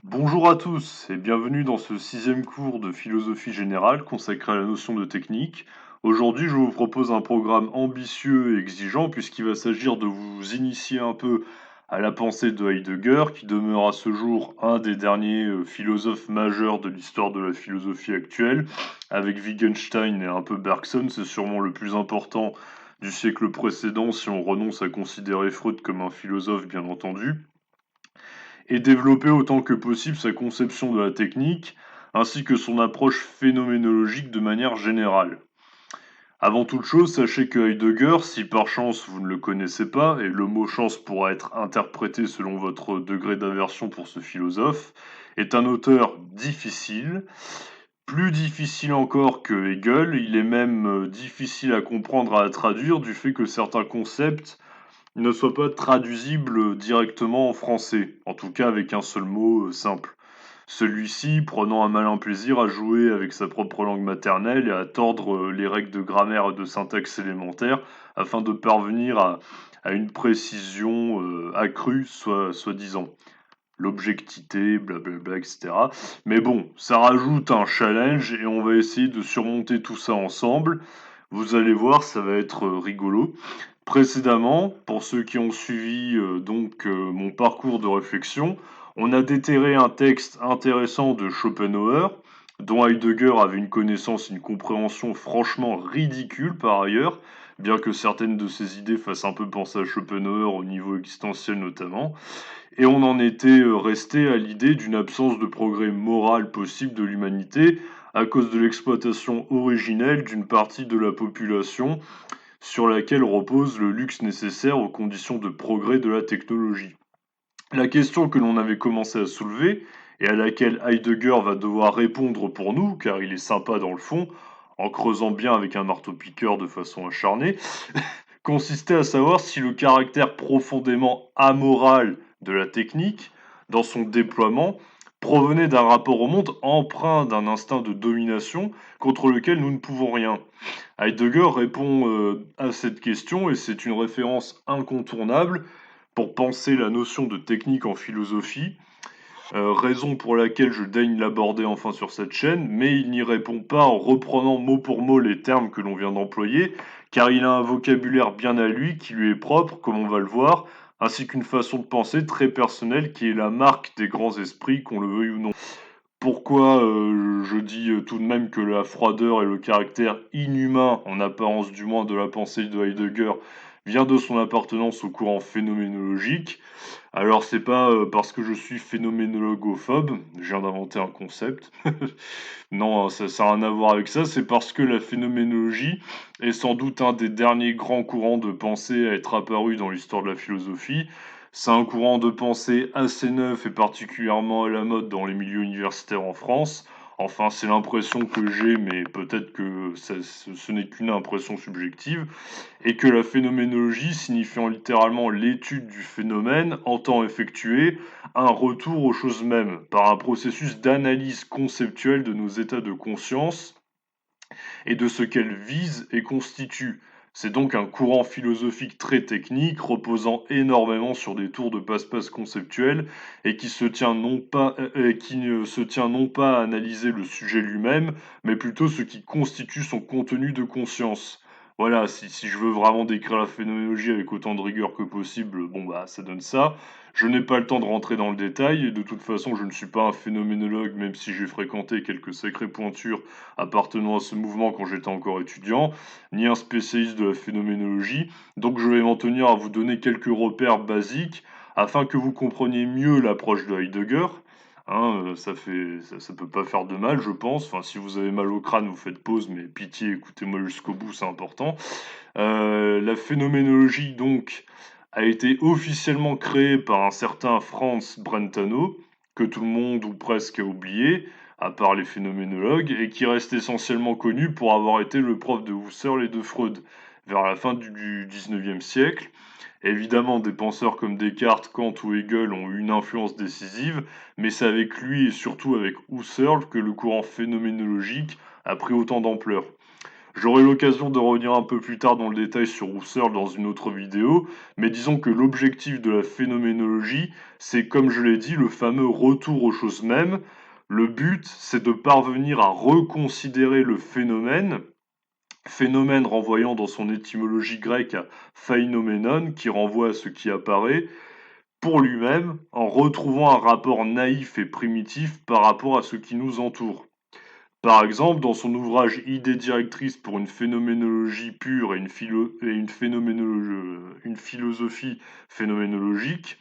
Bonjour à tous et bienvenue dans ce sixième cours de philosophie générale consacré à la notion de technique. Aujourd'hui, je vous propose un programme ambitieux et exigeant puisqu'il va s'agir de vous initier un peu à la pensée de Heidegger, qui demeure à ce jour un des derniers philosophes majeurs de l'histoire de la philosophie actuelle. Avec Wittgenstein et un peu Bergson, c'est sûrement le plus important du siècle précédent si on renonce à considérer Freud comme un philosophe, bien entendu, et développer autant que possible sa conception de la technique, ainsi que son approche phénoménologique de manière générale. Avant toute chose, sachez que Heidegger, si par chance vous ne le connaissez pas, et le mot chance pourra être interprété selon votre degré d'aversion pour ce philosophe, est un auteur difficile, plus difficile encore que Hegel. Il est même difficile à comprendre, à traduire, du fait que certains concepts ne soit pas traduisible directement en français, en tout cas avec un seul mot simple. Celui-ci prenant un malin plaisir à jouer avec sa propre langue maternelle et à tordre les règles de grammaire et de syntaxe élémentaire afin de parvenir à une précision accrue, soi-disant. L'objectivité, blablabla, etc. Mais bon, ça rajoute un challenge et on va essayer de surmonter tout ça ensemble. Vous allez voir, ça va être rigolo. Précédemment, pour ceux qui ont suivi mon parcours de réflexion, on a déterré un texte intéressant de Schopenhauer, dont Heidegger avait une connaissance et une compréhension franchement ridicule par ailleurs, bien que certaines de ses idées fassent un peu penser à Schopenhauer au niveau existentiel notamment, et on en était resté à l'idée d'une absence de progrès moral possible de l'humanité à cause de l'exploitation originelle d'une partie de la population sur laquelle repose le luxe nécessaire aux conditions de progrès de la technologie. La question que l'on avait commencé à soulever, et à laquelle Heidegger va devoir répondre pour nous, car il est sympa dans le fond, en creusant bien avec un marteau-piqueur de façon acharnée, consistait à savoir si le caractère profondément amoral de la technique, dans son déploiement, provenait d'un rapport au monde empreint d'un instinct de domination contre lequel nous ne pouvons rien. Heidegger répond à cette question et c'est une référence incontournable pour penser la notion de technique en philosophie, raison pour laquelle je daigne l'aborder enfin sur cette chaîne, mais il n'y répond pas en reprenant mot pour mot les termes que l'on vient d'employer, car il a un vocabulaire bien à lui, qui lui est propre, comme on va le voir, ainsi qu'une façon de penser très personnelle qui est la marque des grands esprits, qu'on le veuille ou non. Pourquoi je dis tout de même que la froideur et le caractère inhumain, en apparence du moins, de la pensée de Heidegger vient de son appartenance au courant phénoménologique? Alors c'est pas parce que je suis phénoménologophobe, je viens d'inventer un concept. Non, hein, ça a rien à voir avec ça, c'est parce que la phénoménologie est sans doute un des derniers grands courants de pensée à être apparu dans l'histoire de la philosophie. C'est un courant de pensée assez neuf et particulièrement à la mode dans les milieux universitaires en France. Enfin, c'est l'impression que j'ai, mais peut-être que ce n'est qu'une impression subjective, et que la phénoménologie, signifiant littéralement l'étude du phénomène, entend effectuer un retour aux choses mêmes, par un processus d'analyse conceptuelle de nos états de conscience et de ce qu'elles visent et constituent. C'est donc un courant philosophique très technique, reposant énormément sur des tours de passe-passe conceptuels et qui ne se tient non pas à analyser le sujet lui-même, mais plutôt ce qui constitue son contenu de conscience. Voilà, si je veux vraiment décrire la phénoménologie avec autant de rigueur que possible, bon bah ça donne ça. Je n'ai pas le temps de rentrer dans le détail, et de toute façon je ne suis pas un phénoménologue, même si j'ai fréquenté quelques sacrées pointures appartenant à ce mouvement quand j'étais encore étudiant, ni un spécialiste de la phénoménologie, donc je vais m'en tenir à vous donner quelques repères basiques afin que vous compreniez mieux l'approche de Heidegger. Hein, ça peut pas faire de mal, je pense. Enfin, si vous avez mal au crâne, vous faites pause, mais pitié, écoutez-moi jusqu'au bout, c'est important. La phénoménologie, donc, a été officiellement créée par un certain Franz Brentano, que tout le monde ou presque a oublié, à part les phénoménologues, et qui reste essentiellement connu pour avoir été le prof de Husserl et de Freud vers la fin du 19e siècle. Évidemment, des penseurs comme Descartes, Kant ou Hegel ont eu une influence décisive, mais c'est avec lui et surtout avec Husserl que le courant phénoménologique a pris autant d'ampleur. J'aurai l'occasion de revenir un peu plus tard dans le détail sur Husserl dans une autre vidéo, mais disons que l'objectif de la phénoménologie, c'est comme je l'ai dit, le fameux retour aux choses mêmes. Le but, c'est de parvenir à reconsidérer le phénomène, phénomène renvoyant dans son étymologie grecque à phainoménon, qui renvoie à ce qui apparaît, pour lui-même, en retrouvant un rapport naïf et primitif par rapport à ce qui nous entoure. Par exemple, dans son ouvrage Idées directrices pour une phénoménologie pure et une philosophie phénoménologique,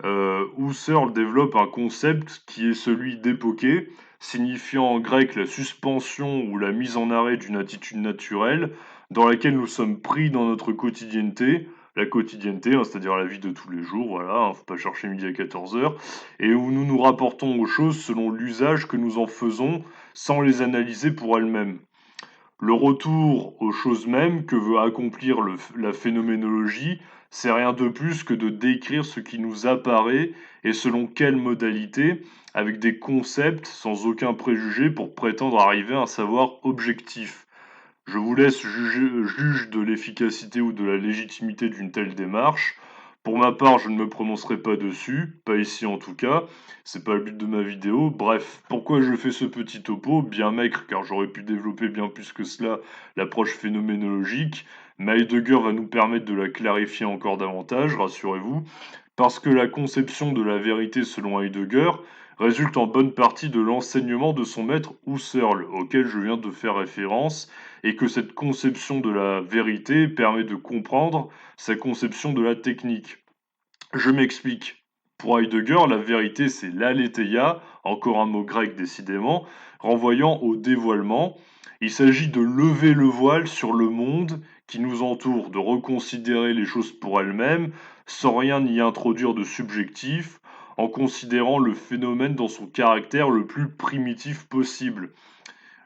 Husserl développe un concept qui est celui d'époquer, signifiant en grec la suspension ou la mise en arrêt d'une attitude naturelle dans laquelle nous sommes pris dans notre quotidienneté, la quotidienneté, hein, c'est-à-dire la vie de tous les jours, voilà, hein, faut pas chercher midi à 14 heures, et où nous nous rapportons aux choses selon l'usage que nous en faisons sans les analyser pour elles-mêmes. Le retour aux choses mêmes que veut accomplir la phénoménologie, c'est rien de plus que de décrire ce qui nous apparaît et selon quelle modalité, avec des concepts sans aucun préjugé pour prétendre arriver à un savoir objectif. Je vous laisse juge de l'efficacité ou de la légitimité d'une telle démarche. Pour ma part, je ne me prononcerai pas dessus, pas ici en tout cas, c'est pas le but de ma vidéo. Bref, pourquoi je fais ce petit topo, bien maigre car j'aurais pu développer bien plus que cela l'approche phénoménologique, mais Heidegger va nous permettre de la clarifier encore davantage, rassurez-vous, parce que la conception de la vérité selon Heidegger résulte en bonne partie de l'enseignement de son maître Husserl, auquel je viens de faire référence, et que cette conception de la vérité permet de comprendre sa conception de la technique. Je m'explique. Pour Heidegger, la vérité c'est l'aletheia, encore un mot grec décidément, renvoyant au dévoilement. Il s'agit de lever le voile sur le monde qui nous entoure, de reconsidérer les choses pour elles-mêmes, sans rien y introduire de subjectif, en considérant le phénomène dans son caractère le plus primitif possible.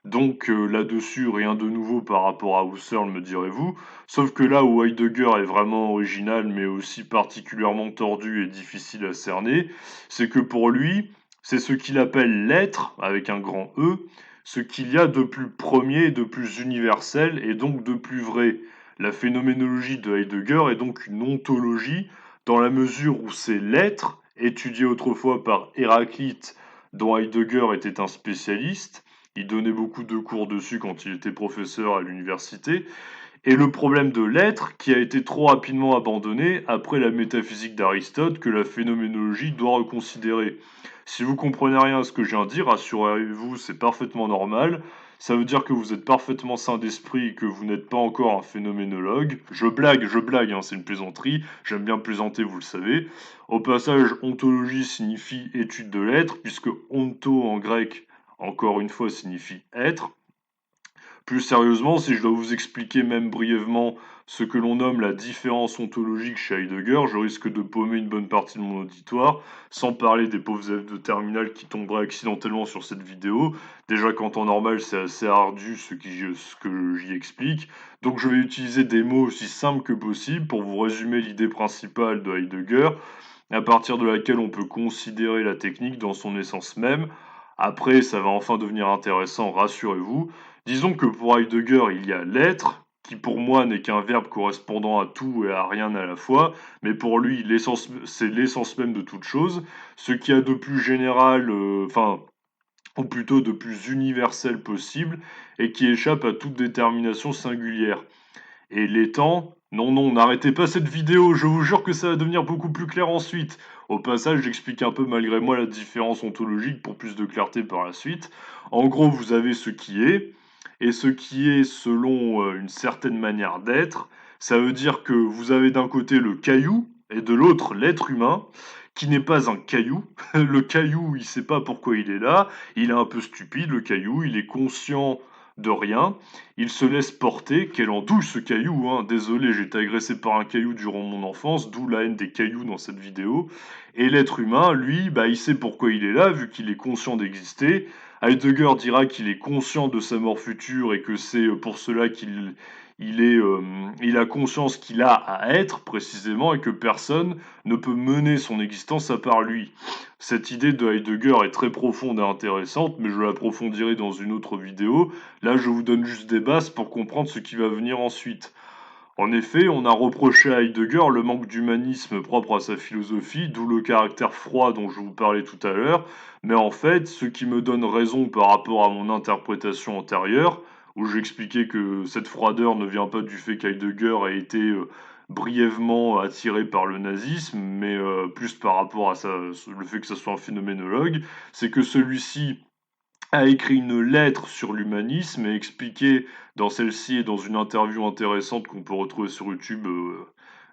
Donc là-dessus, rien de nouveau par rapport à Husserl, me direz-vous. Sauf que là où Heidegger est vraiment original, mais aussi particulièrement tordu et difficile à cerner, c'est que pour lui, c'est ce qu'il appelle l'être, avec un grand E, ce qu'il y a de plus premier et de plus universel, et donc de plus vrai. La phénoménologie de Heidegger est donc une ontologie, dans la mesure où c'est l'être, étudié autrefois par Héraclite, dont Heidegger était un spécialiste. Il donnait beaucoup de cours dessus quand il était professeur à l'université. Et le problème de l'être qui a été trop rapidement abandonné après la métaphysique d'Aristote que la phénoménologie doit reconsidérer. Si vous comprenez rien à ce que je viens de dire, rassurez-vous, c'est parfaitement normal. Ça veut dire que vous êtes parfaitement sain d'esprit et que vous n'êtes pas encore un phénoménologue. Je blague, hein, c'est une plaisanterie. J'aime bien plaisanter, vous le savez. Au passage, ontologie signifie étude de l'être, puisque onto en grec encore une fois, signifie être. Plus sérieusement, si je dois vous expliquer même brièvement ce que l'on nomme la différence ontologique chez Heidegger, je risque de paumer une bonne partie de mon auditoire, sans parler des pauvres élèves de terminale qui tomberaient accidentellement sur cette vidéo. Déjà qu'en temps normal, c'est assez ardu ce que j'y explique, donc je vais utiliser des mots aussi simples que possible pour vous résumer l'idée principale de Heidegger, à partir de laquelle on peut considérer la technique dans son essence même. Après, ça va enfin devenir intéressant, rassurez-vous. Disons que pour Heidegger, il y a l'être, qui pour moi n'est qu'un verbe correspondant à tout et à rien à la fois, mais pour lui, c'est l'essence même de toute chose, ce qu'il y a de plus général, ou plutôt de plus universel possible, et qui échappe à toute détermination singulière. Et l'étang, non, non, n'arrêtez pas cette vidéo, je vous jure que ça va devenir beaucoup plus clair ensuite. Au passage, j'explique un peu malgré moi la différence ontologique pour plus de clarté par la suite. En gros, vous avez ce qui est, et ce qui est selon une certaine manière d'être. Ça veut dire que vous avez d'un côté le caillou, et de l'autre l'être humain, qui n'est pas un caillou. Le caillou, il sait pas pourquoi il est là, il est un peu stupide, le caillou, il est conscient de rien, il se laisse porter, quelle en douche ce caillou, hein. Désolé, j'ai été agressé par un caillou durant mon enfance, d'où la haine des cailloux dans cette vidéo. Et l'être humain, lui, bah, il sait pourquoi il est là, vu qu'il est conscient d'exister. Heidegger dira qu'il est conscient de sa mort future et que c'est pour cela qu'il il a conscience qu'il a à être précisément et que personne ne peut mener son existence à part lui. Cette idée de Heidegger est très profonde et intéressante, mais je l'approfondirai dans une autre vidéo. Là, je vous donne juste des bases pour comprendre ce qui va venir ensuite. En effet, on a reproché à Heidegger le manque d'humanisme propre à sa philosophie, d'où le caractère froid dont je vous parlais tout à l'heure, mais en fait, ce qui me donne raison par rapport à mon interprétation antérieure, où j'expliquais que cette froideur ne vient pas du fait qu'Heidegger a été brièvement attiré par le nazisme, mais plus par rapport à le fait que ce soit un phénoménologue, c'est que celui-ci a écrit une lettre sur l'humanisme et expliqué dans celle-ci et dans une interview intéressante qu'on peut retrouver sur YouTube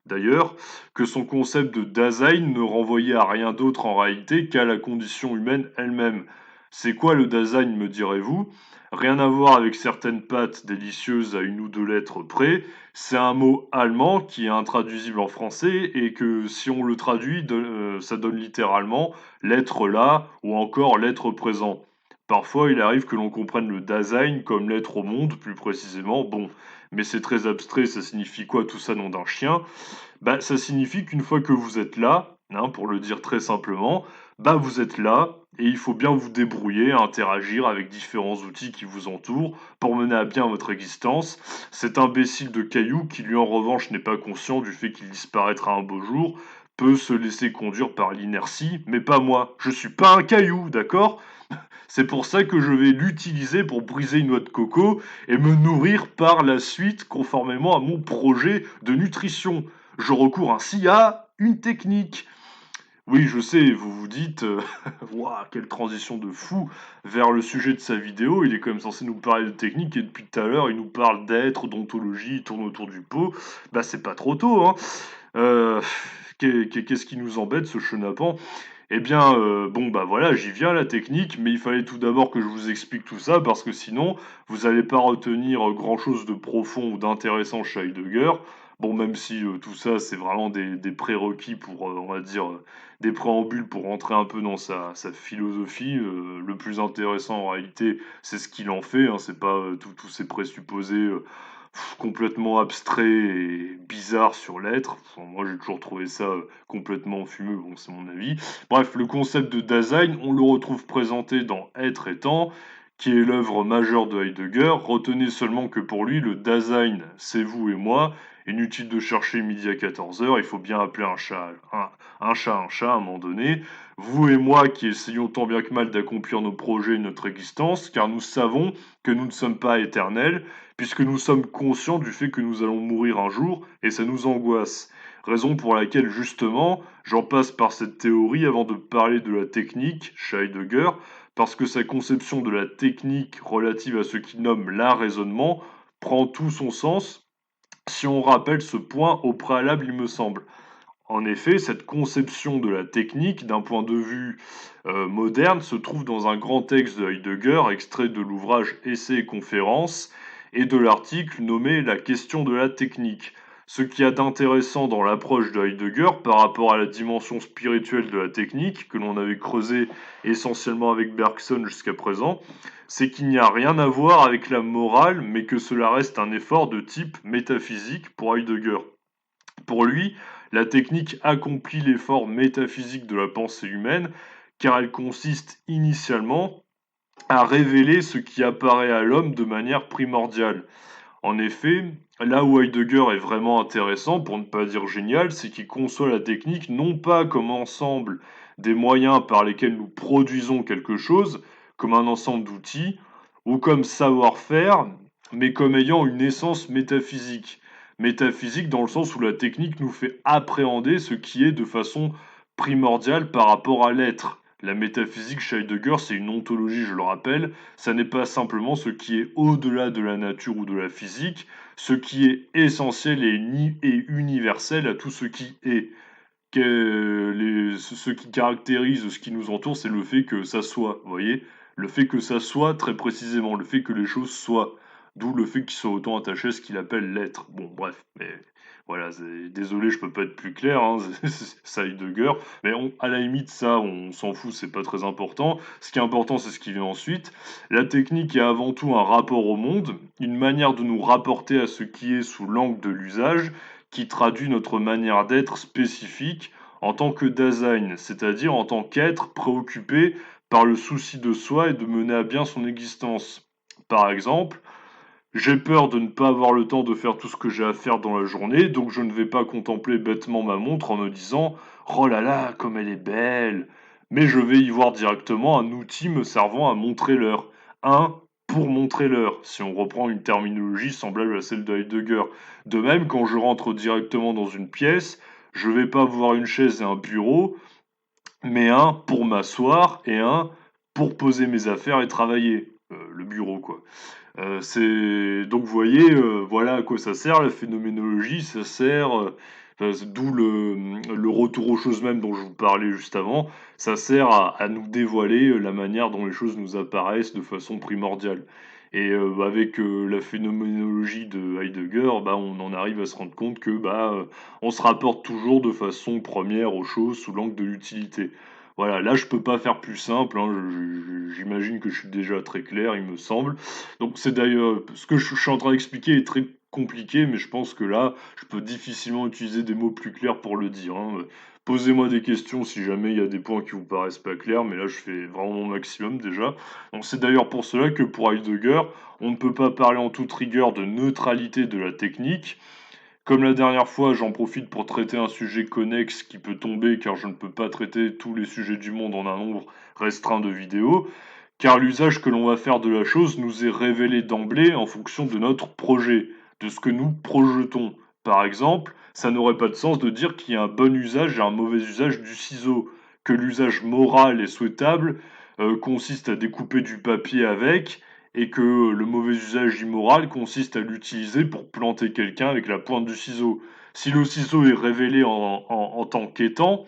d'ailleurs, que son concept de Dasein ne renvoyait à rien d'autre en réalité qu'à la condition humaine elle-même. C'est quoi le Dasein, me direz-vous? Rien à voir avec certaines pâtes délicieuses à une ou deux lettres près. C'est un mot allemand qui est intraduisible en français et que si on le traduit, ça donne littéralement l'être là ou encore l'être présent. Parfois, il arrive que l'on comprenne le Dasein comme l'être au monde, plus précisément. Bon, mais c'est très abstrait, ça signifie quoi tout ça, nom d'un chien? Bah, ça signifie qu'une fois que vous êtes là, hein, pour le dire très simplement, bah vous êtes là et il faut bien vous débrouiller, interagir avec différents outils qui vous entourent pour mener à bien votre existence. Cet imbécile de caillou qui lui en revanche n'est pas conscient du fait qu'il disparaîtra un beau jour peut se laisser conduire par l'inertie, mais pas moi. Je suis pas un caillou, d'accord? C'est pour ça que je vais l'utiliser pour briser une noix de coco et me nourrir par la suite conformément à mon projet de nutrition. Je recours ainsi à une technique. Oui, je sais, vous vous dites, waouh, quelle transition de fou vers le sujet de sa vidéo. Il est quand même censé nous parler de technique et depuis tout à l'heure, il nous parle d'être, d'ontologie, il tourne autour du pot. Bah, c'est pas trop tôt, hein. Euh, Qu'est-ce qui nous embête, ce chenapan? Eh bien, bon, bah voilà, j'y viens, la technique, mais il fallait tout d'abord que je vous explique tout ça, parce que sinon, vous allez pas retenir grand-chose de profond ou d'intéressant chez Heidegger. Bon, même si tout ça, c'est vraiment des prérequis pour, on va dire, des préambules pour rentrer un peu dans sa philosophie. Le plus intéressant en réalité, c'est ce qu'il en fait, hein, c'est pas tous ces présupposés complètement abstraits et bizarres sur l'être. Enfin, moi, j'ai toujours trouvé ça complètement fumeux, bon, c'est mon avis. Bref, le concept de Dasein, on le retrouve présenté dans Être et Temps, qui est l'œuvre majeure de Heidegger. Retenez seulement que pour lui, le Dasein, c'est vous et moi. Inutile de chercher midi à 14 heures, il faut bien appeler un chat un chat à un moment donné. Vous et moi qui essayons tant bien que mal d'accomplir nos projets et notre existence, car nous savons que nous ne sommes pas éternels, puisque nous sommes conscients du fait que nous allons mourir un jour, et ça nous angoisse. Raison pour laquelle, justement, j'en passe par cette théorie avant de parler de la technique chez Heidegger, parce que sa conception de la technique relative à ce qu'il nomme l'art raisonnement prend tout son sens si on rappelle ce point au préalable, il me semble. En effet, cette conception de la technique, d'un point de vue moderne, se trouve dans un grand texte de Heidegger, extrait de l'ouvrage Essais et conférences, et de l'article nommé La question de la technique. Ce qu'il y a d'intéressant dans l'approche de Heidegger par rapport à la dimension spirituelle de la technique, que l'on avait creusé essentiellement avec Bergson jusqu'à présent, c'est qu'il n'y a rien à voir avec la morale, mais que cela reste un effort de type métaphysique pour Heidegger. Pour lui, la technique accomplit l'effort métaphysique de la pensée humaine, car elle consiste initialement à révéler ce qui apparaît à l'homme de manière primordiale. En effet, là où Heidegger est vraiment intéressant, pour ne pas dire génial, c'est qu'il conçoit la technique non pas comme ensemble des moyens par lesquels nous produisons quelque chose, comme un ensemble d'outils, ou comme savoir-faire, mais comme ayant une essence métaphysique. Métaphysique dans le sens où la technique nous fait appréhender ce qui est de façon primordiale par rapport à l'être. La métaphysique chez Heidegger, c'est une ontologie, je le rappelle, ça n'est pas simplement ce qui est au-delà de la nature ou de la physique, ce qui est essentiel et universel à tout ce qui est. Ce qui caractérise ce qui nous entoure, c'est le fait que ça soit, vous voyez? Le fait que ça soit, très précisément, le fait que les choses soient. d'où le fait qu'il soit autant attaché à ce qu'il appelle l'être. Bon, bref, mais voilà, désolé, je peux pas être plus clair, hein, c'est Heidegger, mais à la limite, ça, on s'en fout, c'est pas très important. Ce qui est important, c'est ce qui vient ensuite. La technique est avant tout un rapport au monde, une manière de nous rapporter à ce qui est sous l'angle de l'usage, qui traduit notre manière d'être spécifique en tant que Dasein, c'est-à-dire en tant qu'être préoccupé par le souci de soi et de mener à bien son existence. Par exemple, j'ai peur de ne pas avoir le temps de faire tout ce que j'ai à faire dans la journée, donc je ne vais pas contempler bêtement ma montre en me disant oh là là, comme elle est belle. Mais je vais y voir directement un outil me servant à montrer l'heure. Un pour montrer l'heure, si on reprend une terminologie semblable à celle de Heidegger. De même, quand je rentre directement dans une pièce, je vais pas voir une chaise et un bureau, mais un pour m'asseoir et un pour poser mes affaires et travailler. Le bureau, quoi. C'est donc vous voyez, voilà à quoi ça sert la phénoménologie, ça sert, d'où le retour aux choses mêmes dont je vous parlais juste avant, ça sert à nous dévoiler, la manière dont les choses nous apparaissent de façon primordiale et avec, la phénoménologie de Heidegger, bah, on en arrive à se rendre compte que, bah, on se rapporte toujours de façon première aux choses sous l'angle de l'utilité. Voilà, là je peux pas faire plus simple, hein, j'imagine que je suis déjà très clair, il me semble. Donc c'est d'ailleurs ce que je suis en train d'expliquer est très compliqué, mais je pense que là, je peux difficilement utiliser des mots plus clairs pour le dire, hein. Posez-moi des questions si jamais il y a des points qui vous paraissent pas clairs, mais là je fais vraiment mon maximum déjà. Donc c'est d'ailleurs pour cela que pour Heidegger, on ne peut pas parler en toute rigueur de neutralité de la technique. Comme la dernière fois, j'en profite pour traiter un sujet connexe qui peut tomber car je ne peux pas traiter tous les sujets du monde en un nombre restreint de vidéos. Car l'usage que l'on va faire de la chose nous est révélé d'emblée en fonction de notre projet, de ce que nous projetons. Par exemple, ça n'aurait pas de sens de dire qu'il y a un bon usage et un mauvais usage du ciseau, que l'usage moral et souhaitable consiste à découper du papier avec, et que le mauvais usage immoral consiste à l'utiliser pour planter quelqu'un avec la pointe du ciseau. Si le ciseau est révélé en tant qu'étant,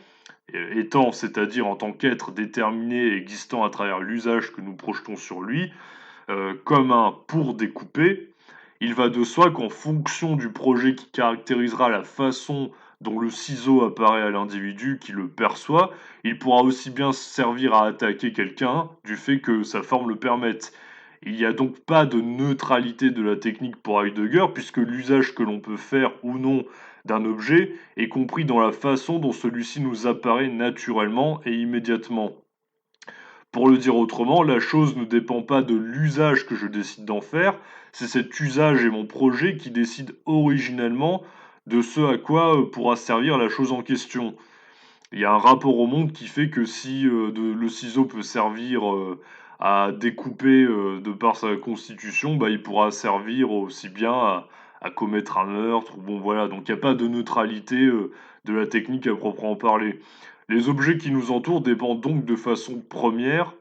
étant, c'est-à-dire en tant qu'être déterminé et existant à travers l'usage que nous projetons sur lui, comme un pour découper, il va de soi qu'en fonction du projet qui caractérisera la façon dont le ciseau apparaît à l'individu qui le perçoit, il pourra aussi bien servir à attaquer quelqu'un du fait que sa forme le permette. Il n'y a donc pas de neutralité de la technique pour Heidegger, puisque l'usage que l'on peut faire ou non d'un objet est compris dans la façon dont celui-ci nous apparaît naturellement et immédiatement. Pour le dire autrement, la chose ne dépend pas de l'usage que je décide d'en faire, c'est cet usage et mon projet qui décident originellement de ce à quoi pourra servir la chose en question. Il y a un rapport au monde qui fait que si le ciseau peut servir à découper de par sa constitution, bah, il pourra servir aussi bien à commettre un meurtre. Bon voilà, donc il n'y a pas de neutralité de la technique à proprement parler. Les objets qui nous entourent dépendent donc de façon première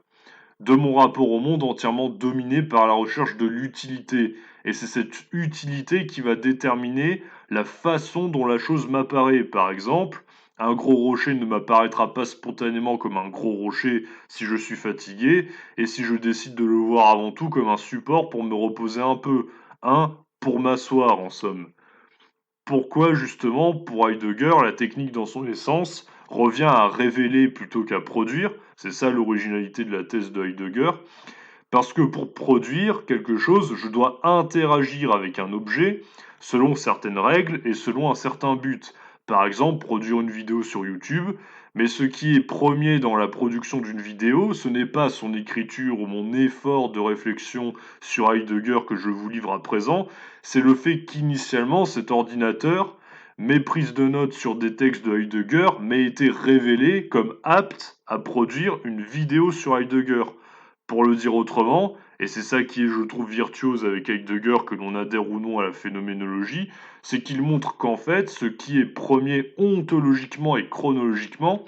de mon rapport au monde entièrement dominé par la recherche de l'utilité. Et c'est cette utilité qui va déterminer la façon dont la chose m'apparaît. Par exemple, un gros rocher ne m'apparaîtra pas spontanément comme un gros rocher si je suis fatigué, et si je décide de le voir avant tout comme un support pour me reposer un peu, un pour m'asseoir en somme. Pourquoi justement, pour Heidegger, la technique dans son essence revient à révéler plutôt qu'à produire? C'est ça l'originalité de la thèse de Heidegger. Parce que pour produire quelque chose, je dois interagir avec un objet selon certaines règles et selon un certain but. Par exemple, produire une vidéo sur YouTube, mais ce qui est premier dans la production d'une vidéo, ce n'est pas son écriture ou mon effort de réflexion sur Heidegger que je vous livre à présent, c'est le fait qu'initialement cet ordinateur, mes prises de notes sur des textes de Heidegger, m'ait été révélé comme apte à produire une vidéo sur Heidegger. Pour le dire autrement, et c'est ça qui est, je trouve, virtuose avec Heidegger, que l'on adhère ou non à la phénoménologie, c'est qu'il montre qu'en fait, ce qui est premier ontologiquement et chronologiquement,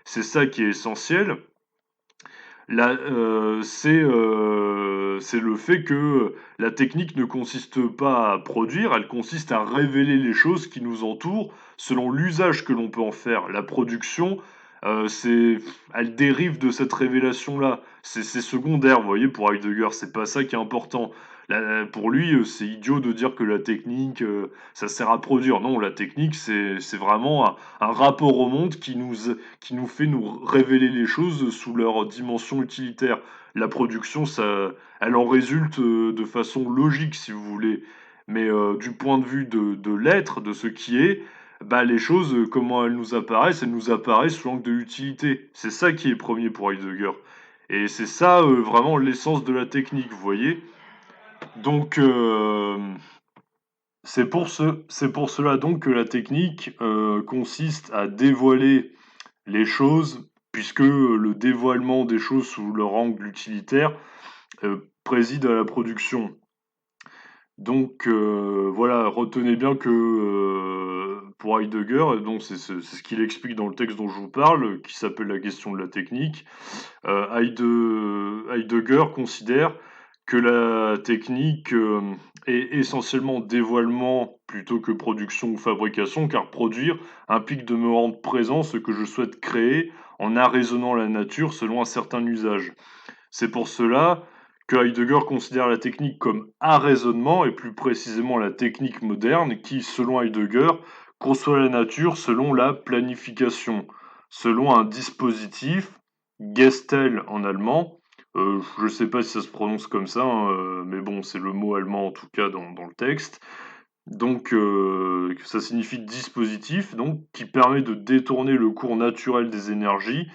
c'est ça qui est essentiel, là, c'est le fait que la technique ne consiste pas à produire, elle consiste à révéler les choses qui nous entourent selon l'usage que l'on peut en faire. La production, elle dérive de cette révélation-là. C'est secondaire, vous voyez, pour Heidegger, c'est pas ça qui est important. Pour lui, c'est idiot de dire que la technique, ça sert à produire. Non, la technique, c'est vraiment un rapport au monde qui nous fait nous révéler les choses sous leur dimension utilitaire. La production, ça, elle en résulte de façon logique, si vous voulez. Mais du point de vue de l'être, de ce qui est, bah, les choses, comment elles nous apparaissent sous l'angle de l'utilité. C'est ça qui est premier pour Heidegger. Et c'est ça vraiment l'essence de la technique, vous voyez. Donc, c'est pour cela donc que la technique consiste à dévoiler les choses, puisque le dévoilement des choses sous leur angle utilitaire préside à la production. Donc voilà, retenez bien que pour Heidegger, et donc c'est ce qu'il explique dans le texte dont je vous parle, qui s'appelle La question de la technique, Heidegger considère que la technique est essentiellement dévoilement plutôt que production ou fabrication, car produire implique de me rendre présent ce que je souhaite créer en arraisonnant la nature selon un certain usage. C'est pour cela que Heidegger considère la technique comme arraisonnement, et plus précisément la technique moderne, qui, selon Heidegger, conçoit la nature selon la planification, selon un dispositif, Gestel en allemand. Je ne sais pas si ça se prononce comme ça, hein, mais bon, c'est le mot allemand en tout cas dans le texte. Donc, ça signifie dispositif, donc, qui permet de détourner le cours naturel des énergies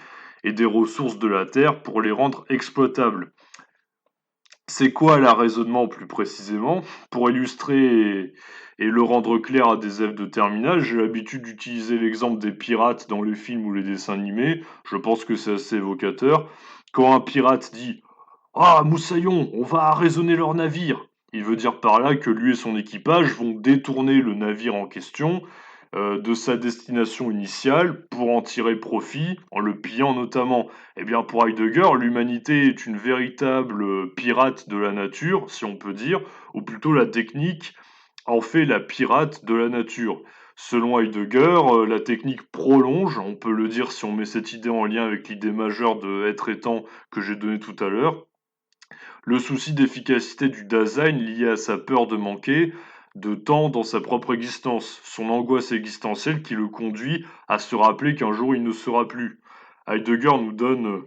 et des ressources de la Terre pour les rendre exploitables. C'est quoi l'arraisonnement plus précisément? Pour illustrer et le rendre clair à des élèves de terminale, j'ai l'habitude d'utiliser l'exemple des pirates dans les films ou les dessins animés. Je pense que c'est assez évocateur. Quand un pirate dit ah, Moussaillon, on va arraisonner leur navire. Il veut dire par là que lui et son équipage vont détourner le navire en question de sa destination initiale pour en tirer profit, en le pillant notamment. Eh bien, pour Heidegger, l'humanité est une véritable pirate de la nature, si on peut dire, ou plutôt la technique en fait la pirate de la nature. Selon Heidegger, la technique prolonge, on peut le dire si on met cette idée en lien avec l'idée majeure de être étant que j'ai donnée tout à l'heure, le souci d'efficacité du Dasein lié à sa peur de manquer de temps dans sa propre existence, son angoisse existentielle qui le conduit à se rappeler qu'un jour il ne sera plus. Heidegger nous donne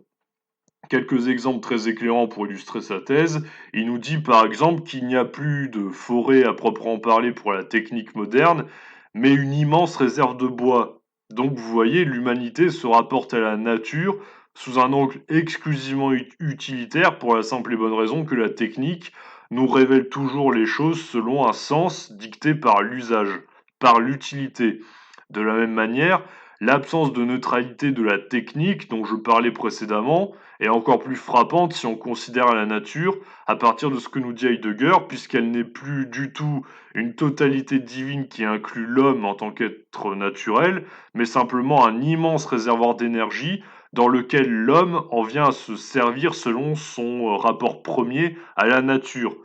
quelques exemples très éclairants pour illustrer sa thèse. Il nous dit par exemple qu'il n'y a plus de forêt à proprement parler pour la technique moderne, mais une immense réserve de bois. Donc vous voyez, l'humanité se rapporte à la nature sous un angle exclusivement utilitaire pour la simple et bonne raison que la technique nous révèle toujours les choses selon un sens dicté par l'usage, par l'utilité. De la même manière, l'absence de neutralité de la technique dont je parlais précédemment est encore plus frappante si on considère la nature à partir de ce que nous dit Heidegger, puisqu'elle n'est plus du tout une totalité divine qui inclut l'homme en tant qu'être naturel, mais simplement un immense réservoir d'énergie dans lequel l'homme en vient à se servir selon son rapport premier à la nature.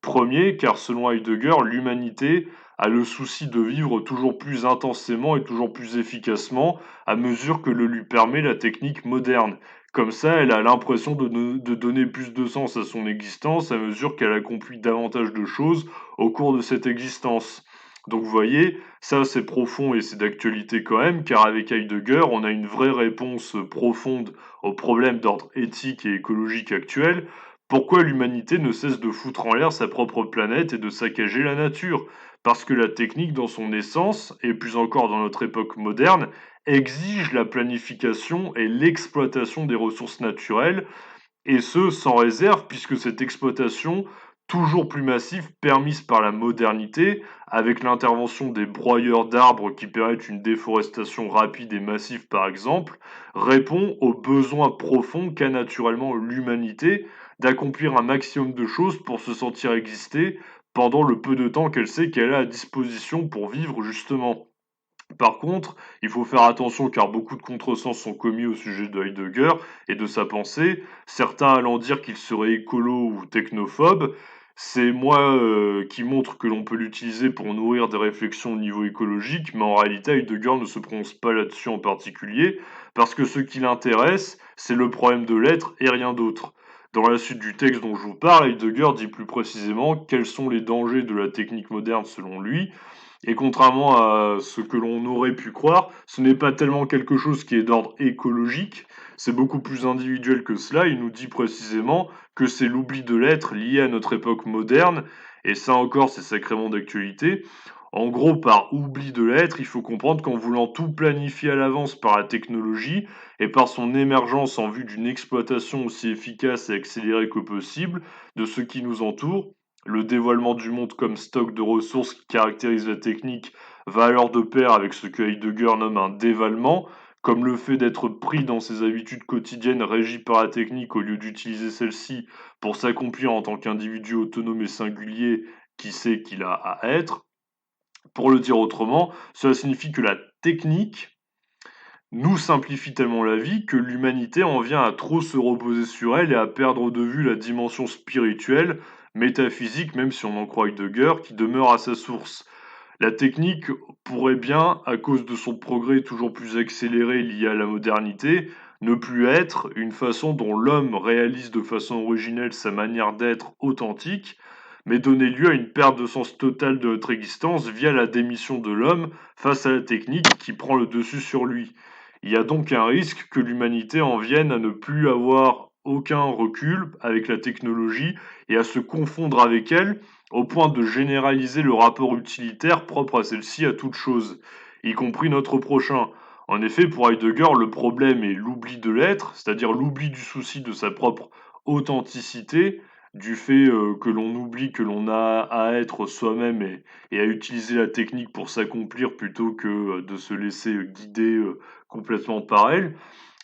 Premier, car selon Heidegger, l'humanité a le souci de vivre toujours plus intensément et toujours plus efficacement à mesure que le lui permet la technique moderne. Comme ça, elle a l'impression de donner plus de sens à son existence à mesure qu'elle accomplit davantage de choses au cours de cette existence. Donc vous voyez, ça c'est profond et c'est d'actualité quand même, car avec Heidegger, on a une vraie réponse profonde aux problèmes d'ordre éthique et écologique actuels. Pourquoi l'humanité ne cesse de foutre en l'air sa propre planète et de saccager la nature? Parce que la technique, dans son essence, et plus encore dans notre époque moderne, exige la planification et l'exploitation des ressources naturelles, et ce sans réserve, puisque cette exploitation, toujours plus massive, permise par la modernité, avec l'intervention des broyeurs d'arbres qui permettent une déforestation rapide et massive par exemple, répond aux besoins profonds qu'a naturellement l'humanité d'accomplir un maximum de choses pour se sentir exister pendant le peu de temps qu'elle sait qu'elle a à disposition pour vivre justement. Par contre, il faut faire attention car beaucoup de contresens sont commis au sujet de Heidegger et de sa pensée, certains allant dire qu'il serait écolo ou technophobe. C'est moi qui montre que l'on peut l'utiliser pour nourrir des réflexions au niveau écologique, mais en réalité Heidegger ne se prononce pas là-dessus en particulier, parce que ce qui l'intéresse, c'est le problème de l'être et rien d'autre. Dans la suite du texte dont je vous parle, Heidegger dit plus précisément quels sont les dangers de la technique moderne selon lui, et contrairement à ce que l'on aurait pu croire, ce n'est pas tellement quelque chose qui est d'ordre écologique, c'est beaucoup plus individuel que cela. Il nous dit précisément que c'est l'oubli de l'être lié à notre époque moderne, et ça encore c'est sacrément d'actualité. En gros, par oubli de l'être, il faut comprendre qu'en voulant tout planifier à l'avance par la technologie et par son émergence en vue d'une exploitation aussi efficace et accélérée que possible de ce qui nous entoure, le dévoilement du monde comme stock de ressources qui caractérise la technique va alors de pair avec ce que Heidegger nomme un dévalement, comme le fait d'être pris dans ses habitudes quotidiennes régies par la technique au lieu d'utiliser celle-ci pour s'accomplir en tant qu'individu autonome et singulier qui sait qu'il a à être. Pour le dire autrement, cela signifie que la technique nous simplifie tellement la vie que l'humanité en vient à trop se reposer sur elle et à perdre de vue la dimension spirituelle, métaphysique, même si on en croit Heidegger, qui demeure à sa source. La technique pourrait bien, à cause de son progrès toujours plus accéléré lié à la modernité, ne plus être une façon dont l'homme réalise de façon originelle sa manière d'être authentique, mais donner lieu à une perte de sens totale de notre existence via la démission de l'homme face à la technique qui prend le dessus sur lui. Il y a donc un risque que l'humanité en vienne à ne plus avoir aucun recul avec la technologie et à se confondre avec elle au point de généraliser le rapport utilitaire propre à celle-ci à toute chose, y compris notre prochain. En effet, pour Heidegger, le problème est l'oubli de l'être, c'est-à-dire l'oubli du souci de sa propre authenticité, du fait que l'on oublie que l'on a à être soi-même et à utiliser la technique pour s'accomplir plutôt que de se laisser guider complètement par elle.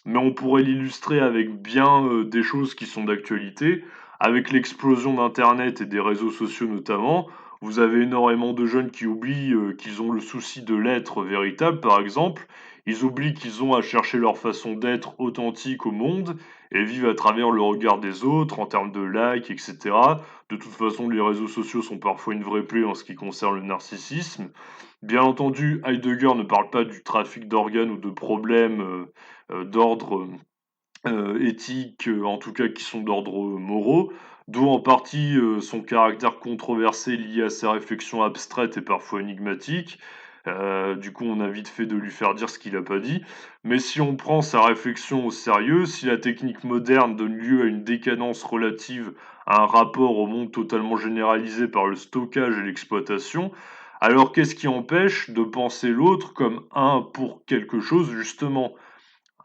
Mais on pourrait l'illustrer avec bien des choses qui sont d'actualité. Avec l'explosion d'internet et des réseaux sociaux notamment, vous avez énormément de jeunes qui oublient qu'ils ont le souci de l'être véritable, par exemple. Ils oublient qu'ils ont à chercher leur façon d'être authentique au monde et vivent à travers le regard des autres en termes de likes, etc. De toute façon, les réseaux sociaux sont parfois une vraie plaie en ce qui concerne le narcissisme. Bien entendu, Heidegger ne parle pas du trafic d'organes ou de problèmes d'ordre éthiques, en tout cas qui sont d'ordre moraux, d'où en partie son caractère controversé lié à ses réflexions abstraites et parfois énigmatiques. Du coup, on a vite fait de lui faire dire ce qu'il n'a pas dit. Mais si on prend sa réflexion au sérieux, si la technique moderne donne lieu à une décadence relative à un rapport au monde totalement généralisé par le stockage et l'exploitation, alors qu'est-ce qui empêche de penser l'autre comme un pour quelque chose, justement?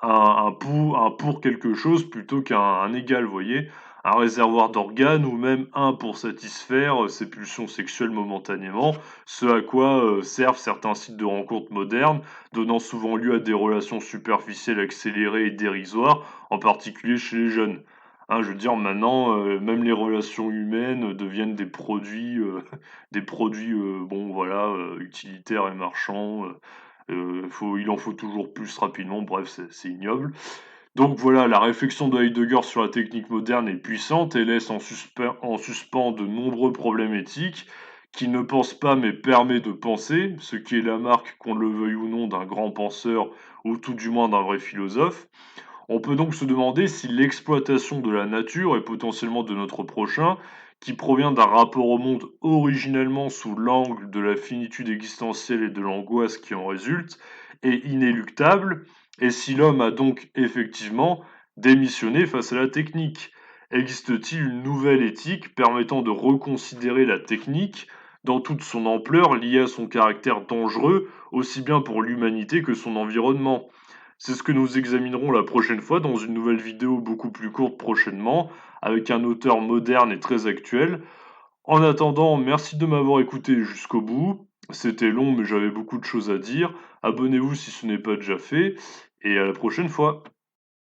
Un pour quelque chose plutôt qu'un égal, vous voyez? Un réservoir d'organes ou même un pour satisfaire, ses pulsions sexuelles momentanément, ce à quoi, servent certains sites de rencontres modernes, donnant souvent lieu à des relations superficielles accélérées et dérisoires, en particulier chez les jeunes. Hein, je veux dire maintenant, même les relations humaines deviennent des produits, bon voilà, utilitaires et marchands, il en faut toujours plus rapidement, bref, c'est ignoble. Donc voilà, la réflexion de Heidegger sur la technique moderne est puissante et laisse en suspens de nombreux problèmes éthiques, qui ne pense pas mais permet de penser, ce qui est la marque, qu'on le veuille ou non, d'un grand penseur ou tout du moins d'un vrai philosophe. On peut donc se demander si l'exploitation de la nature et potentiellement de notre prochain, qui provient d'un rapport au monde originellement sous l'angle de la finitude existentielle et de l'angoisse qui en résulte, est inéluctable, et si l'homme a donc effectivement démissionné face à la technique. Existe-t-il une nouvelle éthique permettant de reconsidérer la technique dans toute son ampleur liée à son caractère dangereux, aussi bien pour l'humanité que son environnement? C'est ce que nous examinerons la prochaine fois dans une nouvelle vidéo beaucoup plus courte prochainement, avec un auteur moderne et très actuel. En attendant, merci de m'avoir écouté jusqu'au bout. C'était long, mais j'avais beaucoup de choses à dire. Abonnez-vous si ce n'est pas déjà fait, et à la prochaine fois.